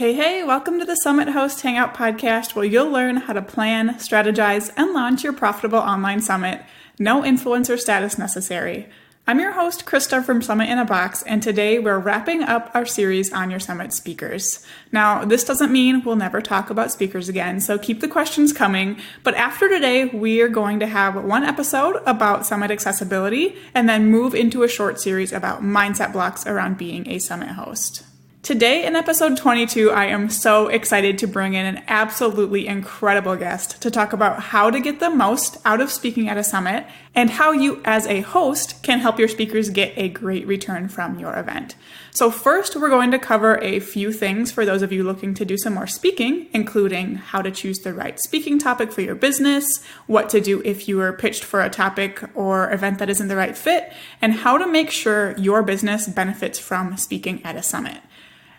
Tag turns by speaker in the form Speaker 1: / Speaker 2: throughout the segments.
Speaker 1: Hey, welcome to the Summit Host Hangout podcast where you'll learn how to plan, strategize, and launch your profitable online summit. No influencer status necessary. I'm your host, Krista from Summit in a Box, and today we're wrapping up our series on your summit speakers. Now, this doesn't mean we'll never talk about speakers again, so keep the questions coming. But after today, we are going to have one episode about summit accessibility and then move into a short series about mindset blocks around being a summit host. Today in episode 22, I am so excited to bring in an absolutely incredible guest to talk about how to get the most out of speaking at a summit and how you as a host can help your speakers get a great return from your event. So first, we're going to cover a few things for those of you looking to do some more speaking, including how to choose the right speaking topic for your business, what to do if you are pitched for a topic or event that isn't the right fit, and how to make sure your business benefits from speaking at a summit.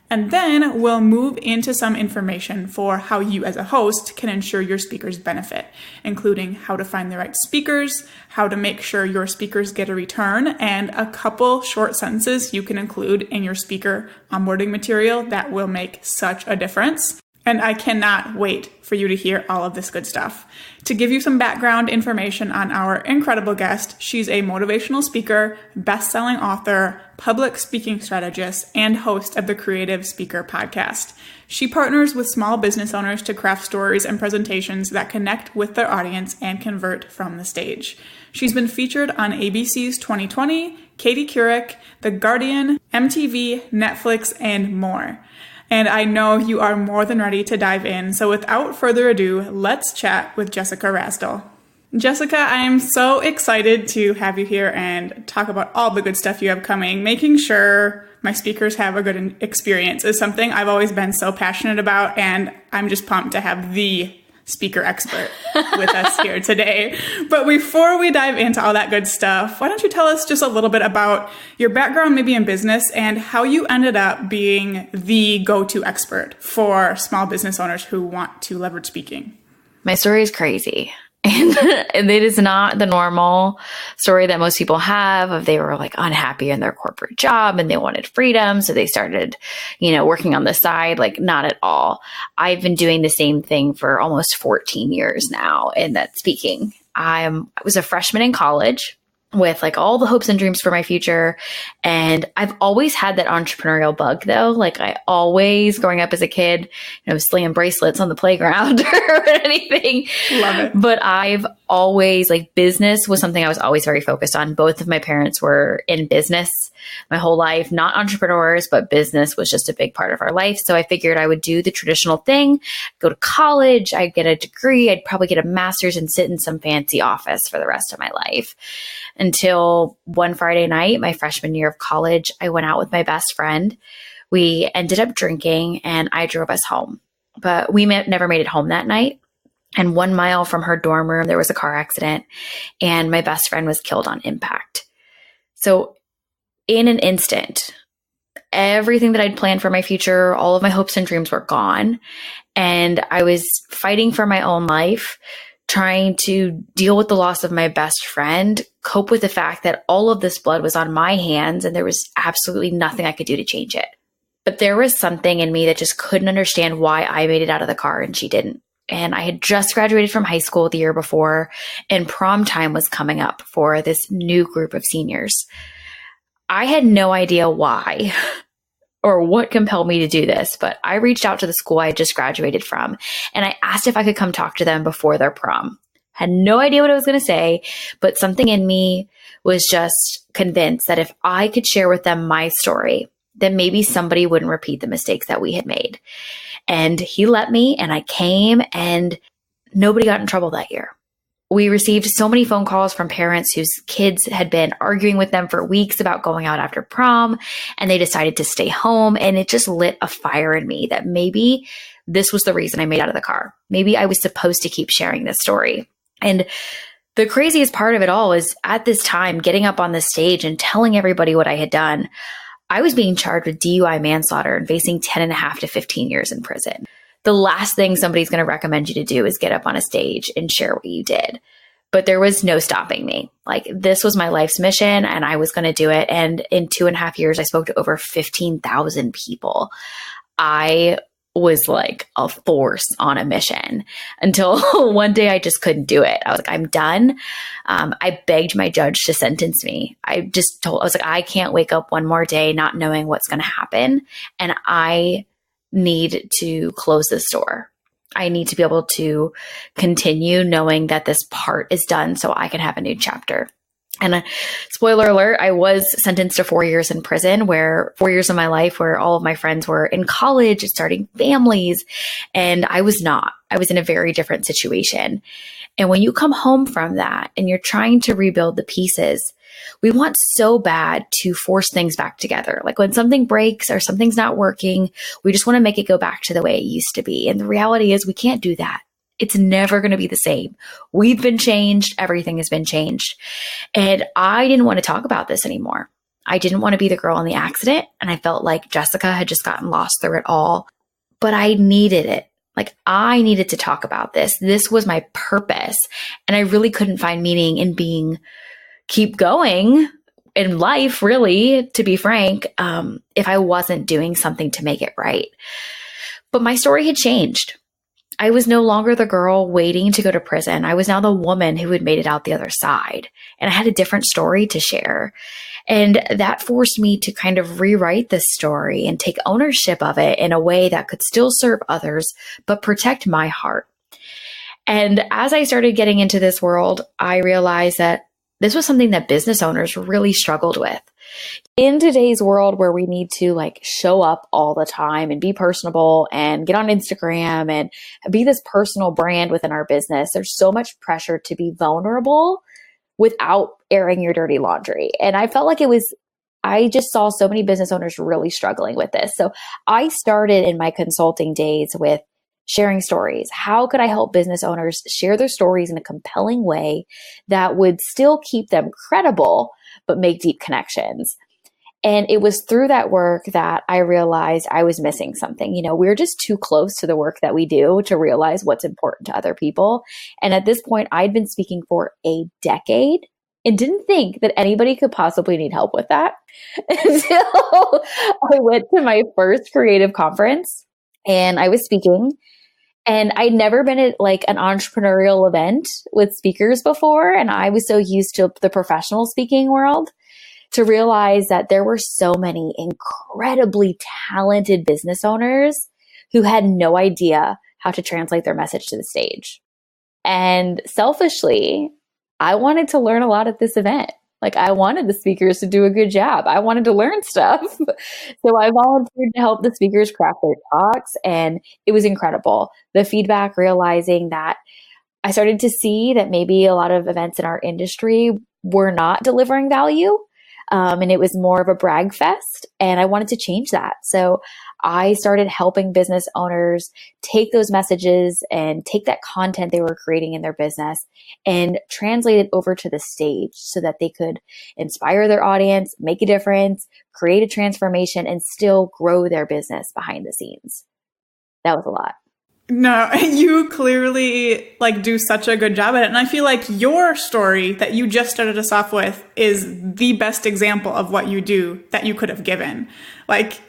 Speaker 1: And then we'll move into some information for how you as a host can ensure your speakers benefit, including how to find the right speakers, how to make sure your speakers get a return, and a couple short sentences you can include in your speaker onboarding material that will make such a difference. And I cannot wait for you to hear all of this good stuff. To give you some background information on our incredible guest, she's a motivational speaker, best-selling author, public speaking strategist, and host of the Creative Speaker podcast. She partners with small business owners to craft stories and presentations that connect with their audience and convert from the stage. She's been featured on ABC's 2020, Katie Couric, The Guardian, MTV, Netflix, and more. And I know you are more than ready to dive in. So without further ado, let's chat with Jessica Rasdall. Jessica, I am so excited to have you here and talk about all the good stuff you have coming. Making sure my speakers have a good experience is something I've always been so passionate about, and I'm just pumped to have the speaker expert with us here today. But before we dive into all that good stuff, why don't you tell us just a little bit about your background, maybe in business, and how you ended up being the go-to expert for small business owners who want to leverage speaking?
Speaker 2: My story is crazy. And it is not the normal story that most people have of they were like unhappy in their corporate job and they wanted freedom. So they started, working on the side, like not at all. I've been doing the same thing for almost 14 years now in that speaking. I was a freshman in college with like all the hopes and dreams for my future. And I've always had that entrepreneurial bug though. Like I always, growing up as a kid, slinging bracelets on the playground or anything.
Speaker 1: Love it.
Speaker 2: But I've always, business was something I was always very focused on. Both of my parents were in business my whole life, not entrepreneurs, but business was just a big part of our life. So I figured I would do the traditional thing, go to college, I'd get a degree, I'd probably get a master's and sit in some fancy office for the rest of my life. Until one Friday night, my freshman year of college, I went out with my best friend. We ended up drinking and I drove us home, but we never made it home that night. And 1 mile from her dorm room, there was a car accident and my best friend was killed on impact. So in an instant, everything that I'd planned for my future, all of my hopes and dreams were gone. And I was fighting for my own life, trying to deal with the loss of my best friend, cope with the fact that all of this blood was on my hands and there was absolutely nothing I could do to change it. But there was something in me that just couldn't understand why I made it out of the car and she didn't. And I had just graduated from high school the year before, and prom time was coming up for this new group of seniors. I had no idea why or what compelled me to do this, but I reached out to the school I had just graduated from and I asked if I could come talk to them before their prom. Had no idea what I was going to say, but something in me was just convinced that if I could share with them my story, then maybe somebody wouldn't repeat the mistakes that we had made. And he let me, and I came, and nobody got in trouble that year. We received so many phone calls from parents whose kids had been arguing with them for weeks about going out after prom, and they decided to stay home. And it just lit a fire in me that maybe this was the reason I made out of the car. Maybe I was supposed to keep sharing this story. And the craziest part of it all is at this time, getting up on the stage and telling everybody what I had done, I was being charged with DUI manslaughter and facing 10.5 to 15 years in prison. The last thing somebody's going to recommend you to do is get up on a stage and share what you did. But there was no stopping me. Like, this was my life's mission and I was going to do it. And in 2.5 years, I spoke to over 15,000 people. I was like a force on a mission until one day I just couldn't do it. I was like, I'm done. I begged my judge to sentence me. I was like, I can't wake up one more day not knowing what's going to happen. And I need to close this door. I need to be able to continue knowing that this part is done so I can have a new chapter. And spoiler alert, I was sentenced to 4 years in prison, where 4 years of my life where all of my friends were in college, starting families, and I was not. I was in a very different situation. And when you come home from that and you're trying to rebuild the pieces, we want so bad to force things back together. Like when something breaks or something's not working, we just want to make it go back to the way it used to be. And the reality is we can't do that. It's never going to be the same. We've been changed. Everything has been changed. And I didn't want to talk about this anymore. I didn't want to be the girl in the accident. And I felt like Jessica had just gotten lost through it all, but I needed it. Like I needed to talk about this. This was my purpose. And I really couldn't find meaning in keep going in life, really, to be frank, if I wasn't doing something to make it right. But my story had changed. I was no longer the girl waiting to go to prison. I was now the woman who had made it out the other side. And I had a different story to share. And that forced me to kind of rewrite this story and take ownership of it in a way that could still serve others, but protect my heart. And as I started getting into this world, I realized that this was something that business owners really struggled with. In today's world where we need to like show up all the time and be personable and get on Instagram and be this personal brand within our business, there's so much pressure to be vulnerable without airing your dirty laundry. And I felt like I just saw so many business owners really struggling with this. So I started in my consulting days with sharing stories. How could I help business owners share their stories in a compelling way that would still keep them credible, but make deep connections? And it was through that work that I realized I was missing something. We're just too close to the work that we do to realize what's important to other people. And at this point, I'd been speaking for a decade and didn't think that anybody could possibly need help with that until I went to my first creative conference and I was speaking. And I'd never been at like an entrepreneurial event with speakers before. And I was so used to the professional speaking world to realize that there were so many incredibly talented business owners who had no idea how to translate their message to the stage. And selfishly, I wanted to learn a lot at this event. Like I wanted the speakers to do a good job. I wanted to learn stuff. So I volunteered to help the speakers craft their talks, and it was incredible. The feedback, realizing that I started to see that maybe a lot of events in our industry were not delivering value. And it was more of a brag fest, and I wanted to change that. So I started helping business owners take those messages and take that content they were creating in their business and translate it over to the stage so that they could inspire their audience, make a difference, create a transformation, and still grow their business behind the scenes. That was a lot.
Speaker 1: No, you clearly do such a good job at it. And I feel like your story that you just started us off with is the best example of what you do that you could have given.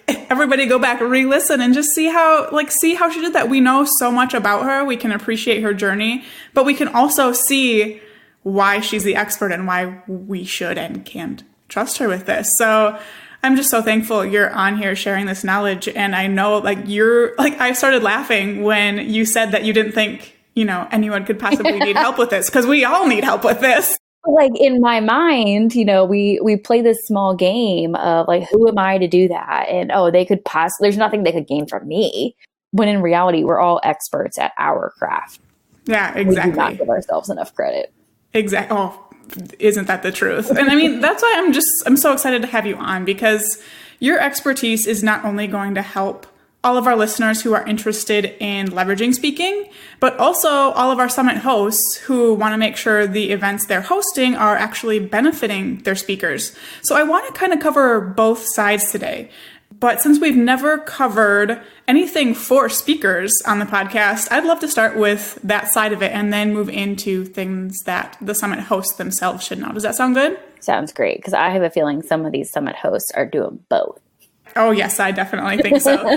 Speaker 1: Everybody go back, re-listen and just see how she did that. We know so much about her. We can appreciate her journey, but we can also see why she's the expert and why we should and can trust her with this. So I'm just so thankful you're on here sharing this knowledge. And I know I started laughing when you said that you didn't think, anyone could possibly need help with this, because we all need help with this.
Speaker 2: In my mind, we play this small game of who am I to do that? And, there's nothing they could gain from me. When in reality, we're all experts at our craft.
Speaker 1: Yeah, exactly.
Speaker 2: We do not give ourselves enough credit.
Speaker 1: Exactly. Oh, isn't that the truth? And I mean, that's why I'm so excited to have you on, because your expertise is not only going to help all of our listeners who are interested in leveraging speaking, but also all of our summit hosts who want to make sure the events they're hosting are actually benefiting their speakers. So I want to kind of cover both sides today. But since we've never covered anything for speakers on the podcast, I'd love to start with that side of it and then move into things that the summit hosts themselves should know. Does that sound good?
Speaker 2: Sounds great, because I have a feeling some of these summit hosts are doing both.
Speaker 1: Oh, yes, I definitely think so.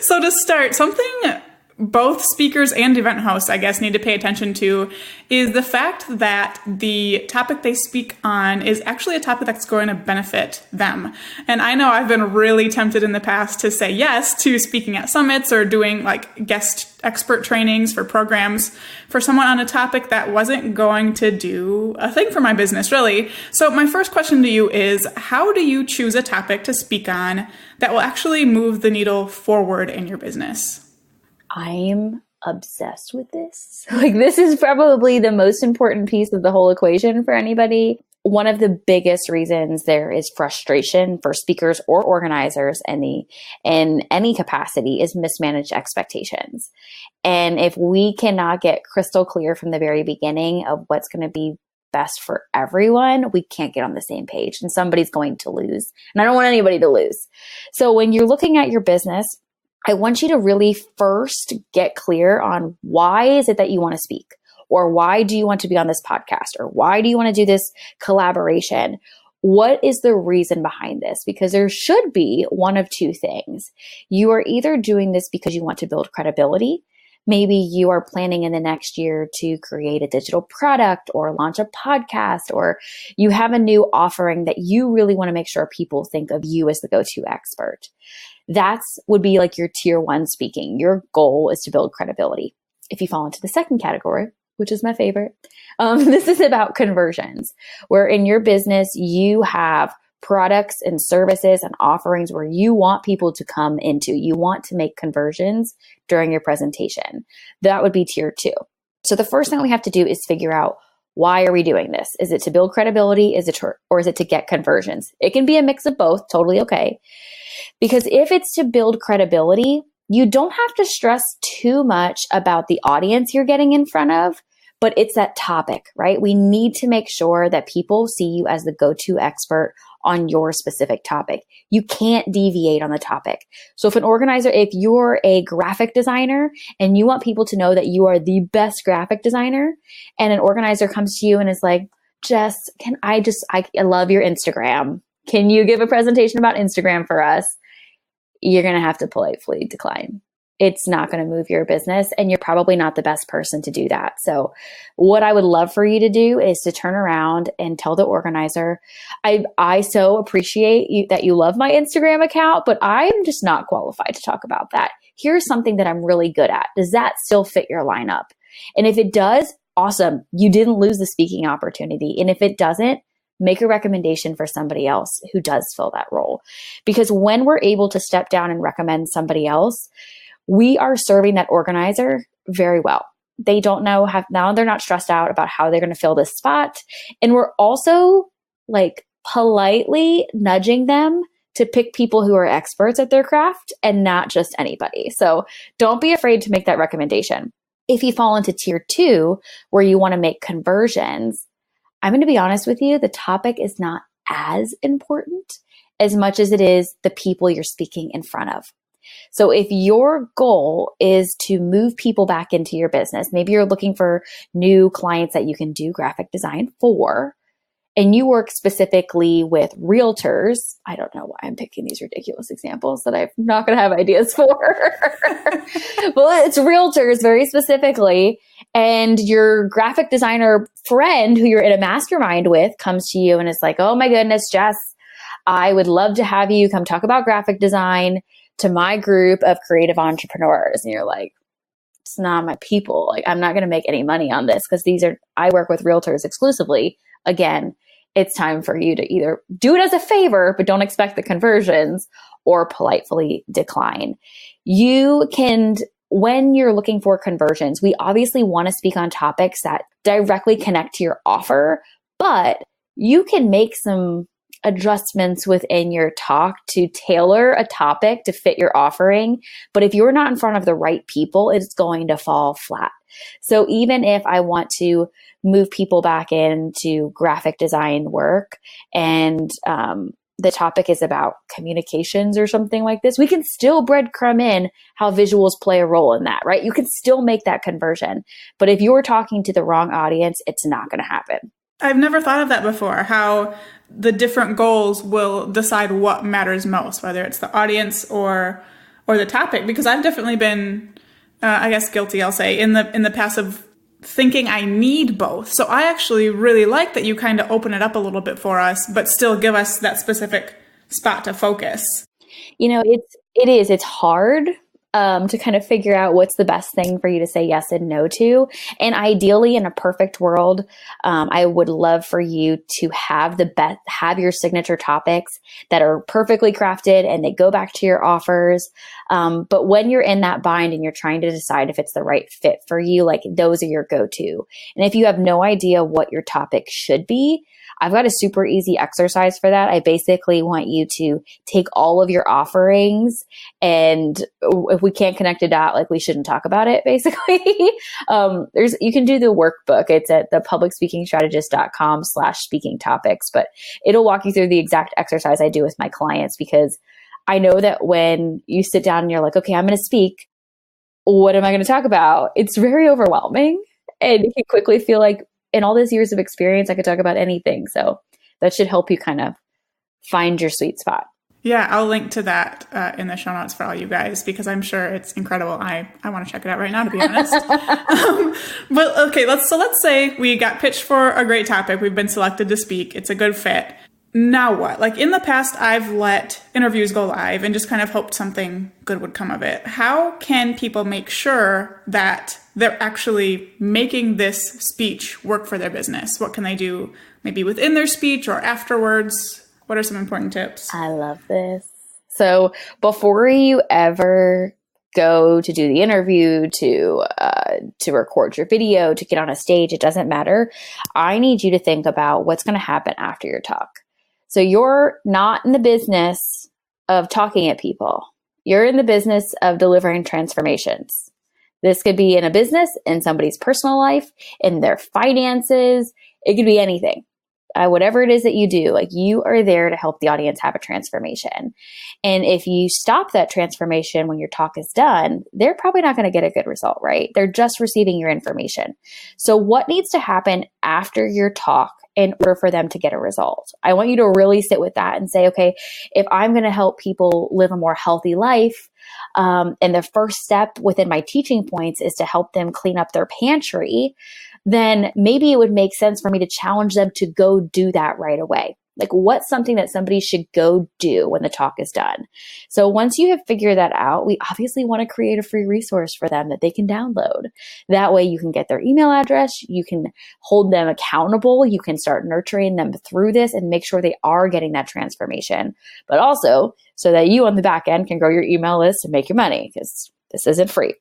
Speaker 1: So to start, something both speakers and event hosts, I guess, need to pay attention to is the fact that the topic they speak on is actually a topic that's going to benefit them. And I know I've been really tempted in the past to say yes to speaking at summits or doing like guest expert trainings for programs for someone on a topic that wasn't going to do a thing for my business, really. So my first question to you is, how do you choose a topic to speak on that will actually move the needle forward in your business?
Speaker 2: I'm obsessed with this. Like, this is probably the most important piece of the whole equation for anybody. One of the biggest reasons there is frustration for speakers or organizers in any capacity is mismanaged expectations. And if we cannot get crystal clear from the very beginning of what's going to be best for everyone, we can't get on the same page and somebody's going to lose. And I don't want anybody to lose. So when you're looking at your business, I want you to really first get clear on why is it that you want to speak, or why do you want to be on this podcast, or why do you want to do this collaboration? What is the reason behind this? Because there should be one of two things. You are either doing this because you want to build credibility. Maybe you are planning in the next year to create a digital product or launch a podcast, or you have a new offering that you really want to make sure people think of you as the go-to expert. Would be like your tier one speaking. Your goal is to build credibility. If you fall into the second category, which is my favorite, this is about conversions, where in your business, you have products and services and offerings where you want people to come into. You want to make conversions during your presentation. That would be tier two. So the first thing we have to do is figure out, why are we doing this? Is it to build credibility? Or is it to get conversions? It can be a mix of both, totally okay. Because if it's to build credibility, you don't have to stress too much about the audience you're getting in front of, but it's that topic, right? We need to make sure that people see you as the go-to expert on your specific topic. You can't deviate on the topic. So if you're a graphic designer and you want people to know that you are the best graphic designer, and an organizer comes to you and is like, Jess, I love your Instagram. Can you give a presentation about Instagram for us? You're going to have to politely decline. It's not going to move your business, and you're probably not the best person to do that. So what I would love for you to do is to turn around and tell the organizer, I so appreciate that you love my Instagram account, but I'm just not qualified to talk about that. Here's something that I'm really good at. Does that still fit your lineup? And if it does, awesome. You didn't lose the speaking opportunity. And if it doesn't, make a recommendation for somebody else who does fill that role. Because when we're able to step down and recommend somebody else, we are serving that organizer very well. They don't know now they're not stressed out about how they're going to fill this spot. And we're also like politely nudging them to pick people who are experts at their craft and not just anybody. So don't be afraid to make that recommendation. If you fall into tier two, where you want to make conversions, I'm going to be honest with you, the topic is not as important as much as it is the people you're speaking in front of. So if your goal is to move people back into your business, maybe you're looking for new clients that you can do graphic design for, and you work specifically with realtors. I don't know why I'm picking these ridiculous examples that I'm not going to have ideas for. Well, it's realtors very specifically. And your graphic designer friend who you're in a mastermind with comes to you and is like, oh my goodness, Jess, I would love to have you come talk about graphic design to my group of creative entrepreneurs. And you're like, it's not my people. Like, I'm not going to make any money on this because I work with realtors exclusively. Again, it's time for you to either do it as a favor, but don't expect the conversions, or politely decline. When you're looking for conversions, we obviously want to speak on topics that directly connect to your offer, but you can make some adjustments within your talk to tailor a topic to fit your offering. But if you're not in front of the right people, it's going to fall flat. So even if I want to move people back into graphic design work and the topic is about communications or something like this, we can still breadcrumb in how visuals play a role in that, right? You can still make that conversion. But if you're talking to the wrong audience, it's not going to happen.
Speaker 1: I've never thought of that before, how the different goals will decide what matters most, whether it's the audience or the topic, because I've definitely been, I guess, guilty, I'll say, in the past of thinking I need both. So I actually really like that you kind of open it up a little bit for us, but still give us that specific spot to focus.
Speaker 2: It's hard to kind of figure out what's the best thing for you to say yes and no to. And ideally, in a perfect world, I would love for you to have have your signature topics that are perfectly crafted and they go back to your offers. But when you're in that bind and you're trying to decide if it's the right fit for you, like those are your go-to. And if you have no idea what your topic should be, I've got a super easy exercise for that. I basically want you to take all of your offerings, and if we can't connect a dot, like we shouldn't talk about it, basically. You can do the workbook. It's at thepublicspeakingstrategist.com/speaking topics, but it'll walk you through the exact exercise I do with my clients, because I know that when you sit down and you're like, okay, I'm going to speak, what am I going to talk about? It's very overwhelming, and you can quickly feel like, in all these years of experience, I could talk about anything. So that should help you kind of find your sweet spot.
Speaker 1: Yeah, I'll link to that in the show notes for all you guys, because I'm sure it's incredible. I want to check it out right now, to be honest. But okay, let's say we got pitched for a great topic. We've been selected to speak. It's a good fit. Now what? Like in the past, I've let interviews go live and just kind of hoped something good would come of it. How can people make sure that they're actually making this speech work for their business? What can they do maybe within their speech or afterwards? What are some important tips?
Speaker 2: I love this. So before you ever go to do the interview, to record your video, to get on a stage, it doesn't matter. I need you to think about what's going to happen after your talk. So you're not in the business of talking at people. You're in the business of delivering transformations. This could be in a business, in somebody's personal life, in their finances. It could be anything. Whatever it is that you do, like you are there to help the audience have a transformation. And if you stop that transformation when your talk is done, they're probably not going to get a good result, right? They're just receiving your information. So what needs to happen after your talk in order for them to get a result? I want you to really sit with that and say, okay, if I'm going to help people live a more healthy life, and the first step within my teaching points is to help them clean up their pantry, then maybe it would make sense for me to challenge them to go do that right away. Like, what's something that somebody should go do when the talk is done? So once you have figured that out, we obviously want to create a free resource for them that they can download. That way you can get their email address, you can hold them accountable, you can start nurturing them through this and make sure they are getting that transformation. But also so that you on the back end can grow your email list and make your money, because this isn't free.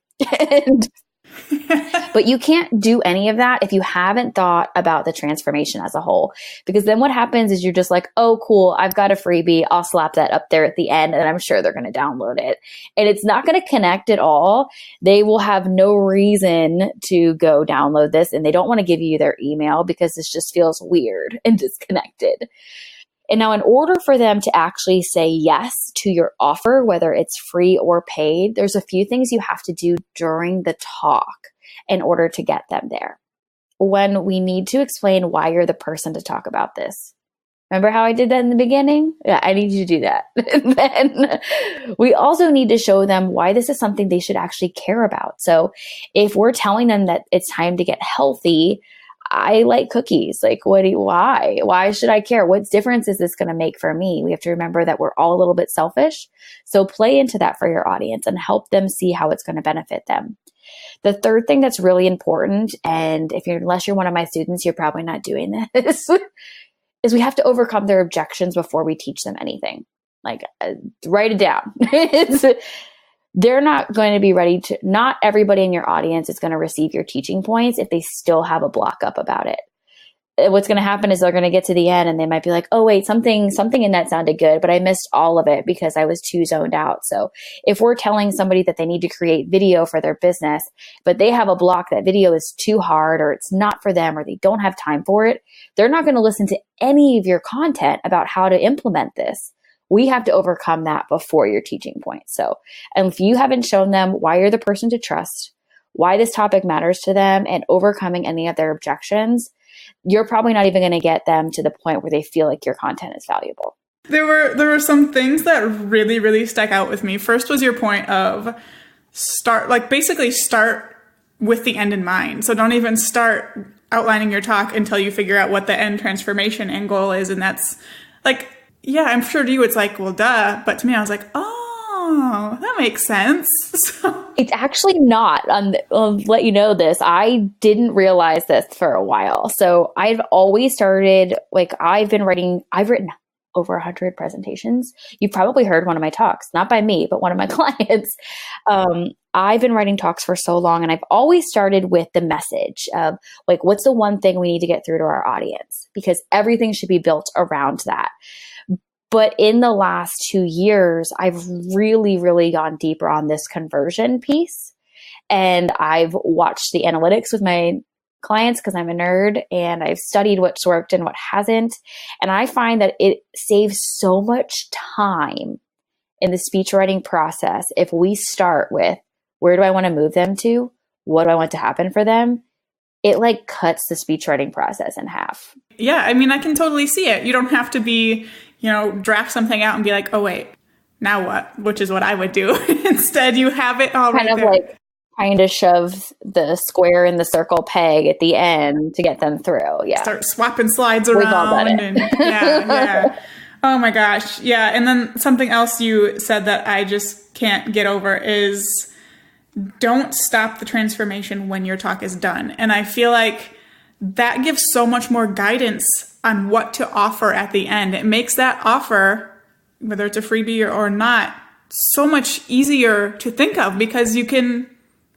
Speaker 2: But you can't do any of that if you haven't thought about the transformation as a whole, because then what happens is you're just like, oh, cool, I've got a freebie. I'll slap that up there at the end and I'm sure they're going to download it. And it's not going to connect at all. They will have no reason to go download this, and they don't want to give you their email because this just feels weird and disconnected. And now in order for them to actually say yes to your offer, whether it's free or paid, there's a few things you have to do during the talk in order to get them there. When we need to explain why you're the person to talk about this. Remember how I did that in the beginning? Yeah, I need you to do that. And then we also need to show them why this is something they should actually care about. So if we're telling them that it's time to get healthy, I like cookies. Like, why? Why should I care? What difference is this going to make for me? We have to remember that we're all a little bit selfish. So play into that for your audience and help them see how it's going to benefit them. The third thing that's really important, and unless you're one of my students, you're probably not doing this, is we have to overcome their objections before we teach them anything. Like, write it down. They're not going to be ready to, not everybody in your audience is going to receive your teaching points if they still have a block up about it. What's going to happen is they're going to get to the end and they might be like, oh wait, something in that sounded good, but I missed all of it because I was too zoned out. So if we're telling somebody that they need to create video for their business, but they have a block that video is too hard or it's not for them or they don't have time for it, they're not going to listen to any of your content about how to implement this. We have to overcome that before your teaching point. So, and if you haven't shown them why you're the person to trust, why this topic matters to them, and overcoming any of their objections, you're probably not even going to get them to the point where they feel like your content is valuable.
Speaker 1: There were some things that really, really stuck out with me. First was your point of start with the end in mind. So don't even start outlining your talk until you figure out what the end transformation and goal is. And that's like, yeah, I'm sure to you it's like, well, duh. But to me, I was like, oh, that makes sense.
Speaker 2: It's actually not. I'll let you know this. I didn't realize this for a while. So I've always started, like I've written over 100 presentations. You've probably heard one of my talks, not by me, but one of my clients. I've been writing talks for so long, and I've always started with the message of like, what's the one thing we need to get through to our audience? Because everything should be built around that. But in the last 2 years, I've really, really gone deeper on this conversion piece. And I've watched the analytics with my clients because I'm a nerd, and I've studied what's worked and what hasn't. And I find that it saves so much time in the speech writing process if we start with, where do I want to move them to? What do I want to happen for them? It like cuts the speech writing process in half.
Speaker 1: Yeah, I mean, I can totally see it. You don't have to be, draft something out and be like, oh, wait, now what? Which is what I would do. Instead, you have it all
Speaker 2: kind of there. Like trying to shove the square in the circle peg at the end to get them through. Yeah.
Speaker 1: Start swapping slides around.
Speaker 2: We've all done it.
Speaker 1: And, yeah. Oh my gosh. Yeah. And then something else you said that I just can't get over is don't stop the transformation when your talk is done. And I feel like that gives so much more guidance on what to offer at the end. It makes that offer, whether it's a freebie or not, so much easier to think of because you can,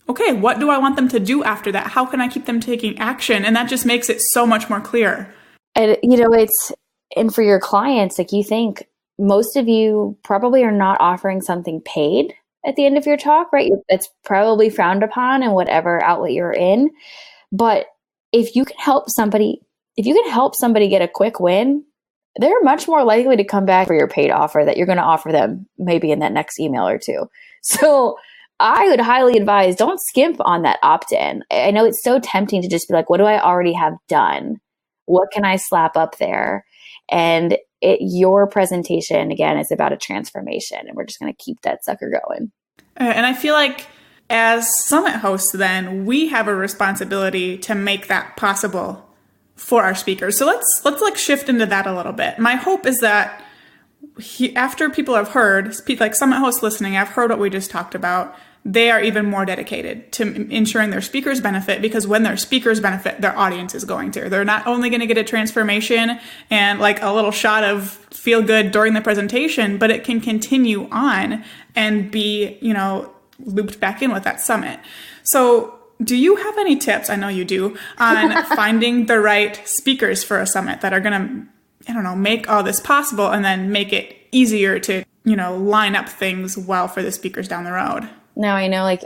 Speaker 1: okay, what do I want them to do after that? How can I keep them taking action? And that just makes it so much more clear.
Speaker 2: And, and for your clients, like you think most of you probably are not offering something paid at the end of your talk, right? It's probably frowned upon in whatever outlet you're in. But if you can help somebody get a quick win, they're much more likely to come back for your paid offer that you're going to offer them maybe in that next email or two. So I would highly advise, don't skimp on that opt-in. I know it's so tempting to just be like, what do I already have done? What can I slap up there? And your presentation, again, is about a transformation, and we're just going to keep that sucker going.
Speaker 1: And I feel like as summit hosts, then we have a responsibility to make that possible for our speakers. So let's like shift into that a little bit. My hope is that after people have heard, like summit hosts listening, have heard what we just talked about, they are even more dedicated to ensuring their speakers benefit, because when their speakers benefit, their audience is going to. They're not only going to get a transformation and like a little shot of feel good during the presentation, but it can continue on and be, looped back in with that summit. So do you have any tips, I know you do, on finding the right speakers for a summit that are going to, make all this possible and then make it easier to, line up things well for the speakers down the road?
Speaker 2: No, I know,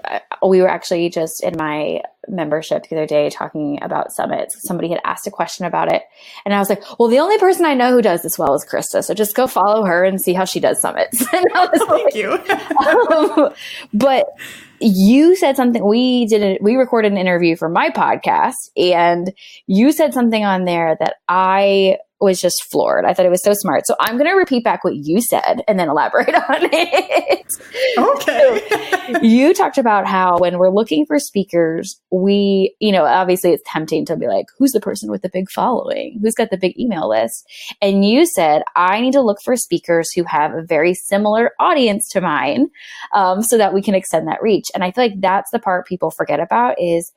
Speaker 2: we were actually just in my membership the other day talking about summits. Somebody had asked a question about it. And I was like, well, the only person I know who does this well is Krista. So just go follow her and see how she does summits. And I was
Speaker 1: Thank you.
Speaker 2: But you said something, we recorded an interview for my podcast, and you said something on there that I was just floored. I thought it was so smart. So I'm going to repeat back what you said and then elaborate on it.
Speaker 1: Okay.
Speaker 2: So you talked about how when we're looking for speakers, we, obviously it's tempting to be like, who's the person with the big following? Who's got the big email list? And you said, I need to look for speakers who have a very similar audience to mine, so that we can extend that reach. And I feel like that's the part people forget about is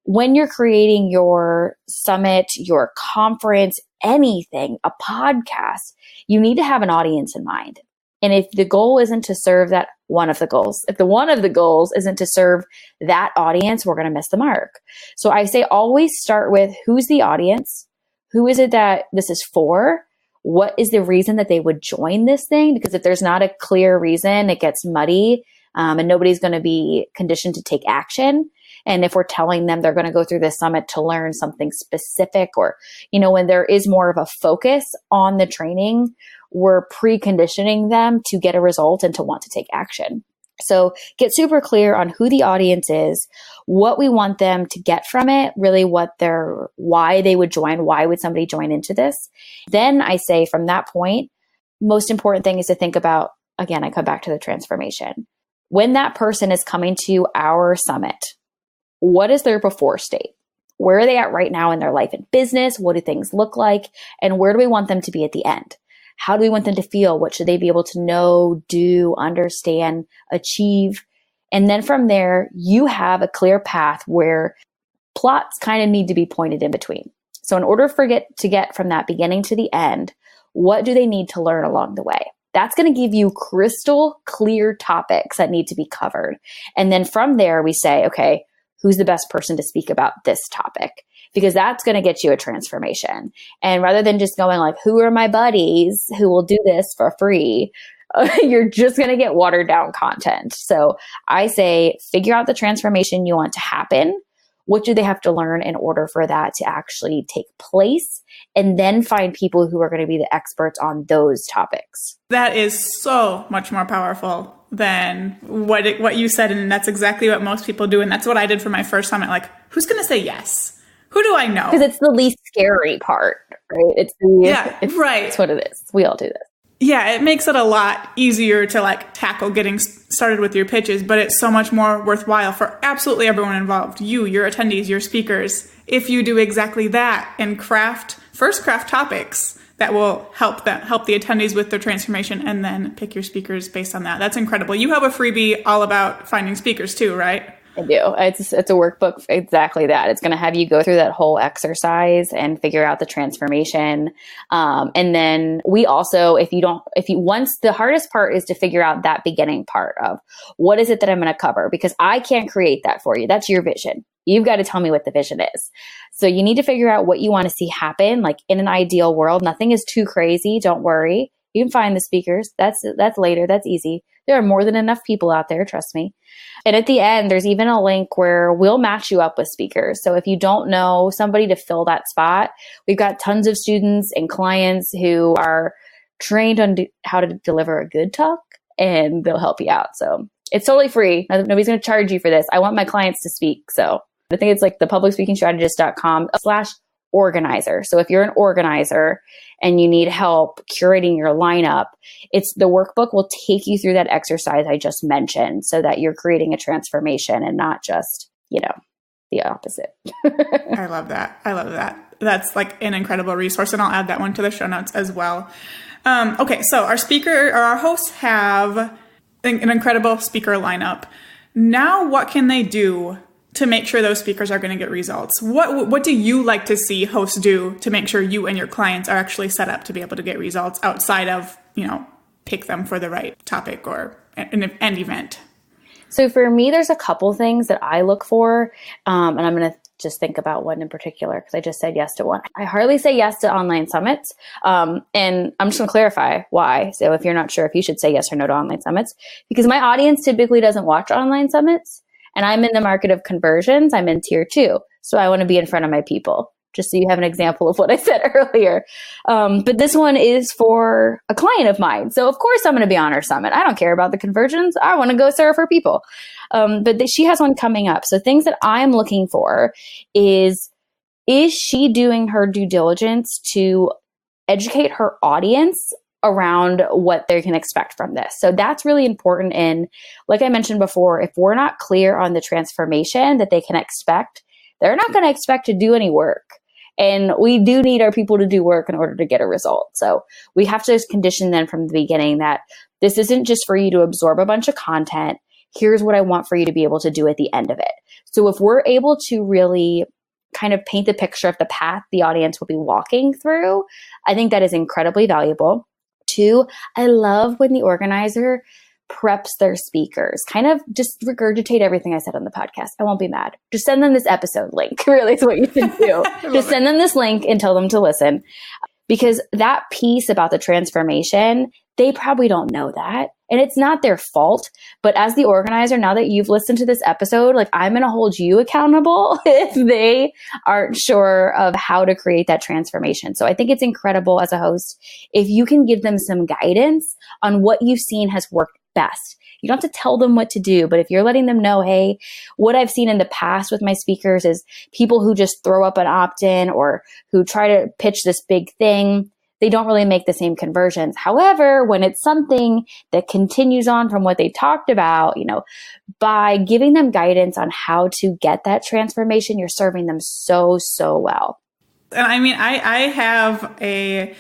Speaker 2: when you're creating your summit, your conference, anything, a podcast, you need to have an audience in mind. And if the goal isn't to serve if one of the goals isn't to serve that audience, we're going to miss the mark. So I say always start with who's the audience? Who is it that this is for? What is the reason that they would join this thing? Because if there's not a clear reason, it gets muddy, and nobody's going to be conditioned to take action. And if we're telling them they're going to go through this summit to learn something specific, or, when there is more of a focus on the training, we're preconditioning them to get a result and to want to take action. So get super clear on who the audience is, what we want them to get from it, really why they would join, why would somebody join into this. Then I say from that point, most important thing is to think about, again, I come back to the transformation. When that person is coming to our summit, what is their before state? Where are they at right now in their life and business? What do things look like? And where do we want them to be at the end? How do we want them to feel? What should they be able to know, do, understand, achieve? And then from there, you have a clear path where plots kind of need to be pointed in between. So in order to get from that beginning to the end, what do they need to learn along the way? That's going to give you crystal clear topics that need to be covered. And then from there, we say, okay, who's the best person to speak about this topic? Because that's going to get you a transformation. And rather than just going like, who are my buddies who will do this for free? You're just going to get watered down content. So I say, figure out the transformation you want to happen. What do they have to learn in order for that to actually take place? And then find people who are going to be the experts on those topics.
Speaker 1: That is so much more powerful than what you said. And that's exactly what most people do. And that's what I did for my first summit. Like, who's going to say yes? Who do I know?
Speaker 2: Because it's the least scary part, right? Right. It's what it is. We all do this.
Speaker 1: Yeah, it makes it a lot easier to like tackle getting started with your pitches, but it's so much more worthwhile for absolutely everyone involved. You, your attendees, your speakers, if you do exactly that and craft topics that will help the attendees with their transformation, and then pick your speakers based on that. That's incredible. You have a freebie all about finding speakers too, right?
Speaker 2: I do. It's a workbook, exactly that. It's going to have you go through that whole exercise and figure out the transformation. And then we also, once the hardest part is to figure out that beginning part of what is it that I'm going to cover, because I can't create that for you. That's your vision. You've got to tell me what the vision is. So you need to figure out what you want to see happen. Like in an ideal world, nothing is too crazy. Don't worry. You can find the speakers. That's later. That's easy. There are more than enough people out there. Trust me. And at the end, there's even a link where we'll match you up with speakers. So if you don't know somebody to fill that spot, we've got tons of students and clients who are trained on how to deliver a good talk, and they'll help you out. So it's totally free. Nobody's going to charge you for this. I want my clients to speak. So I think it's like the publicspeakingstrategist.com/organizer. So if you're an organizer and you need help curating your lineup, the workbook will take you through that exercise I just mentioned so that you're creating a transformation and not just, the opposite.
Speaker 1: I love that. That's like an incredible resource, and I'll add that one to the show notes as well. Okay, so our hosts have an incredible speaker lineup. Now, what can they do to make sure those speakers are going to get results? What do you like to see hosts do to make sure you and your clients are actually set up to be able to get results outside of, pick them for the right topic or an event?
Speaker 2: So for me, there's a couple things that I look for, and I'm going to just think about one in particular because I just said yes to one. I hardly say yes to online summits, and I'm just going to clarify why. So if you're not sure if you should say yes or no to online summits, because my audience typically doesn't watch online summits. And I'm in the market of conversions. I'm in tier 2. So I want to be in front of my people, just so you have an example of what I said earlier. But this one is for a client of mine. So of course I'm going to be on her summit. I don't care about the conversions. I want to go serve her people. But she has one coming up. So things that I'm looking for is she doing her due diligence to educate her audience around what they can expect from this? So that's really important. And like I mentioned before, if we're not clear on the transformation that they can expect, they're not going to expect to do any work. And we do need our people to do work in order to get a result. So we have to condition them from the beginning that this isn't just for you to absorb a bunch of content. Here's what I want for you to be able to do at the end of it. So if we're able to really kind of paint the picture of the path the audience will be walking through, I think that is incredibly valuable. 2, I love when the organizer preps their speakers, kind of just regurgitate everything I said on the podcast. I won't be mad. Just send them this episode link, really is what you should do. Just send them this link and tell them to listen. Because that piece about the transformation, they probably don't know that. And it's not their fault. But as the organizer, now that you've listened to this episode, like I'm going to hold you accountable if they aren't sure of how to create that transformation. So I think it's incredible as a host if you can give them some guidance on what you've seen has worked best. You don't have to tell them what to do, but if you're letting them know, hey, what I've seen in the past with my speakers is people who just throw up an opt-in or who try to pitch this big thing, they don't really make the same conversions. However, when it's something that continues on from what they talked about, by giving them guidance on how to get that transformation, you're serving them so, so well.
Speaker 1: And I mean, I have a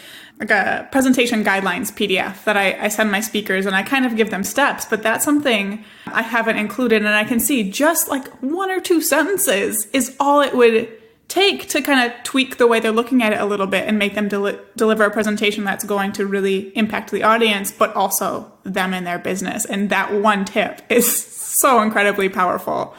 Speaker 1: presentation guidelines PDF that I send my speakers, and I kind of give them steps, but that's something I haven't included. And I can see just like 1 or 2 sentences is all it would take to kind of tweak the way they're looking at it a little bit and make them deliver a presentation that's going to really impact the audience, but also them and their business. And that one tip is so incredibly powerful.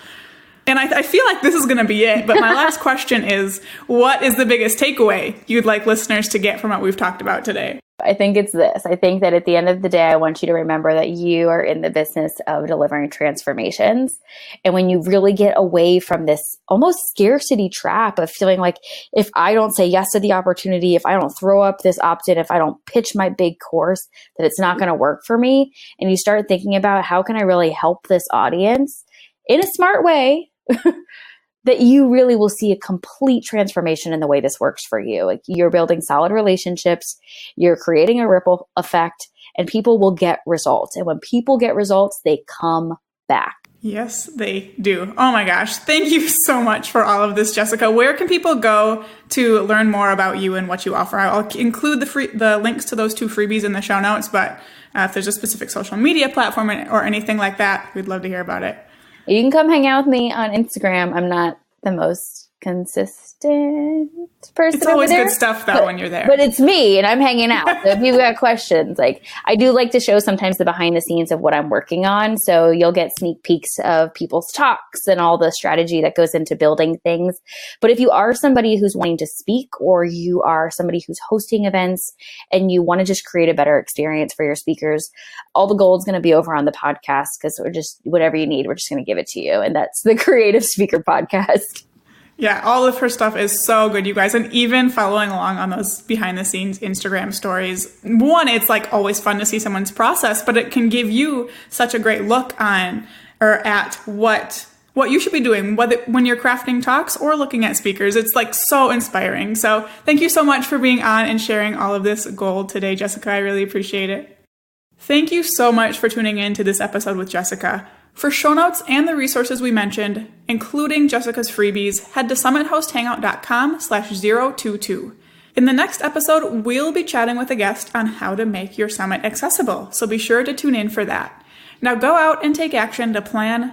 Speaker 1: And I feel like this is going to be it. But my last question is, what is the biggest takeaway you'd like listeners to get from what we've talked about today?
Speaker 2: I think it's this. I think that at the end of the day, I want you to remember that you are in the business of delivering transformations. And when you really get away from this almost scarcity trap of feeling like, if I don't say yes to the opportunity, if I don't throw up this opt-in, if I don't pitch my big course, that it's not going to work for me. And you start thinking about, how can I really help this audience in a smart way? That you really will see a complete transformation in the way this works for you. Like, you're building solid relationships, you're creating a ripple effect, and people will get results. And when people get results, they come back.
Speaker 1: Yes, they do. Oh my gosh. Thank you so much for all of this, Jessica. Where can people go to learn more about you and what you offer? I'll include the links to those 2 freebies in the show notes, but if there's a specific social media platform or anything like that, we'd love to hear about it.
Speaker 2: You can come hang out with me on Instagram. I'm not the most consistent person.
Speaker 1: It's always
Speaker 2: there,
Speaker 1: good stuff though when you're there.
Speaker 2: But it's me and I'm hanging out. So if you've got questions, I do like to show sometimes the behind the scenes of what I'm working on. So you'll get sneak peeks of people's talks and all the strategy that goes into building things. But if you are somebody who's wanting to speak, or you are somebody who's hosting events and you want to just create a better experience for your speakers, all the gold is going to be over on the podcast, because we're just, whatever you need, we're just going to give it to you. And that's the Creative Speaker Podcast.
Speaker 1: Yeah, all of her stuff is so good, you guys. And even following along on those behind the scenes Instagram stories, one, it's like always fun to see someone's process, but it can give you such a great look on or at what you should be doing, whether when you're crafting talks or looking at speakers. It's like so inspiring. So thank you so much for being on and sharing all of this gold today, Jessica. I really appreciate it. Thank you so much for tuning in to this episode with Jessica. For show notes and the resources we mentioned, including Jessica's freebies, head to summithosthangout.com/022. In the next episode, we'll be chatting with a guest on how to make your summit accessible, so be sure to tune in for that. Now go out and take action to plan,